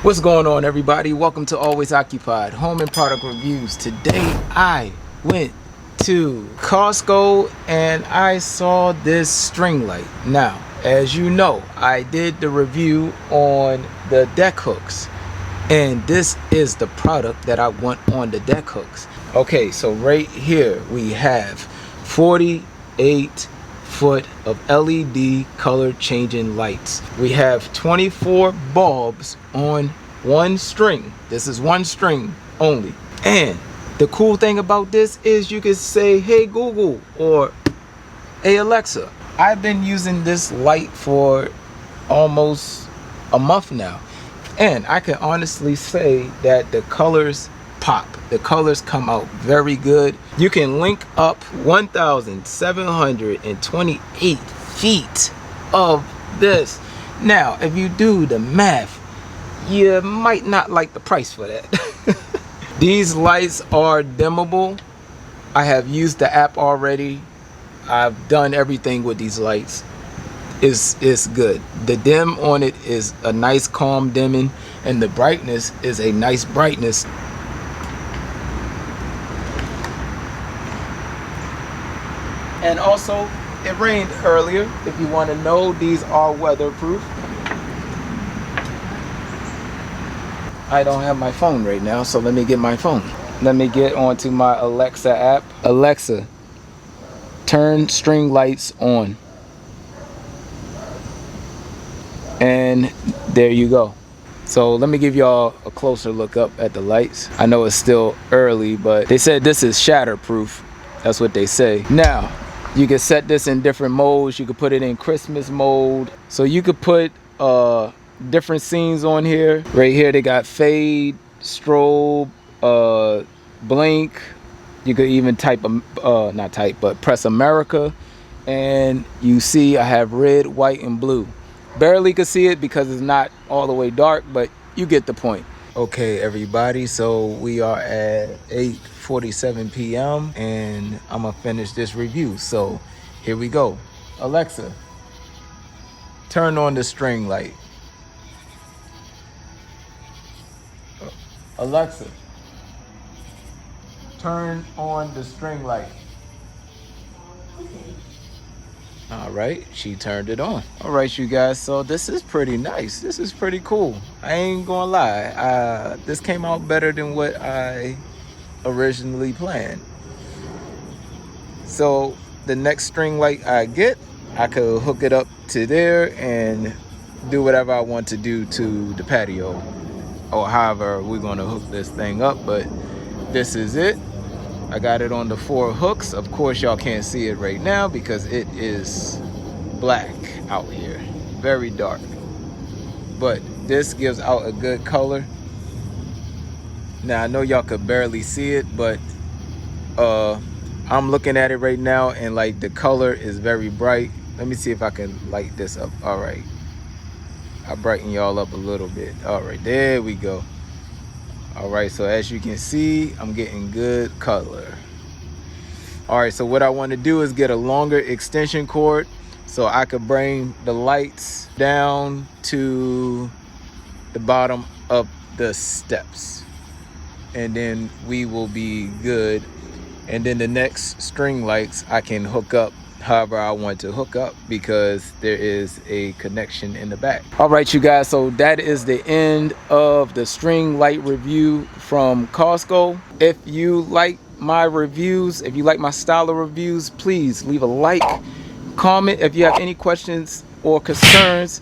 What's going on, everybody? Welcome to Always Occupied Home and Product Reviews. Today I went to Costco and I saw this string light. Now, as you know, I did the review on the deck hooks, and this is the product that I want on the deck hooks. Okay, so right here we have 48 foot of LED color changing lights. We have 24 bulbs on one string. This is one string only. And the cool thing about this is you can say, hey Google, or hey Alexa. I've been using this light for almost a month now, and I can honestly say that the colors pop. The colors come out very good. You can link up 1,728 feet of this. Now, if you do the math, you might not like the price for that. These lights are dimmable. I have used the app already. I've done everything with these lights. It's good. The dim on it is a nice calm dimming, and the brightness is a nice brightness. And also, it rained earlier. If you want to know, these are weatherproof. I don't have my phone right now, so let me get my phone. Let me get onto my Alexa app. Alexa, turn string lights on. And there you go. So let me give y'all a closer look up at the lights. I know it's still early, but they said this is shatterproof. That's what they say. Now, you can set this in different modes. You could put it in Christmas mode. So you could put different scenes on here. Right here they got fade, strobe, blink. You could even type, not type, but press America. And you see I have red, white, and blue. Barely could see it because it's not all the way dark, but you get the point. Okay, everybody, so we are at 8:47 p.m. and I'm gonna finish this review. So here we go. Alexa, turn on the string light. Alexa, turn on the string light. All right, she turned it on. All right, you guys, so this is pretty nice. This is pretty cool. I ain't gonna lie. This came out better than what I originally planned. So the next string light I get, I could hook it up to there and do whatever I want to do to the patio, or however we're gonna hook this thing up. But this is it. I got it on the 4 hooks. Of course, y'all can't see it right now because it is black out here, very dark. But this gives out a good color. Now, I know y'all could barely see it, but I'm looking at it right now, and like the color is very bright. Let me see if I can light this up. All right, I brighten y'all up a little bit. All right, there we go. All right, so as you can see, I'm getting good color. All right, so what I want to do is get a longer extension cord so I could bring the lights down to the bottom of the steps, and then we will be good. And then the next string lights I can hook up however I want to hook up, because there is a connection in the back. All right, you guys, so that is the end of the string light review from Costco. If you like my reviews, if you like my style of reviews, please leave a like, comment if you have any questions or concerns,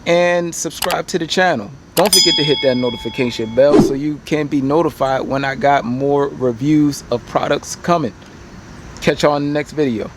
and subscribe to the channel. Don't forget to hit that notification bell so you can be notified when I got more reviews of products coming. Catch y'all in the next video.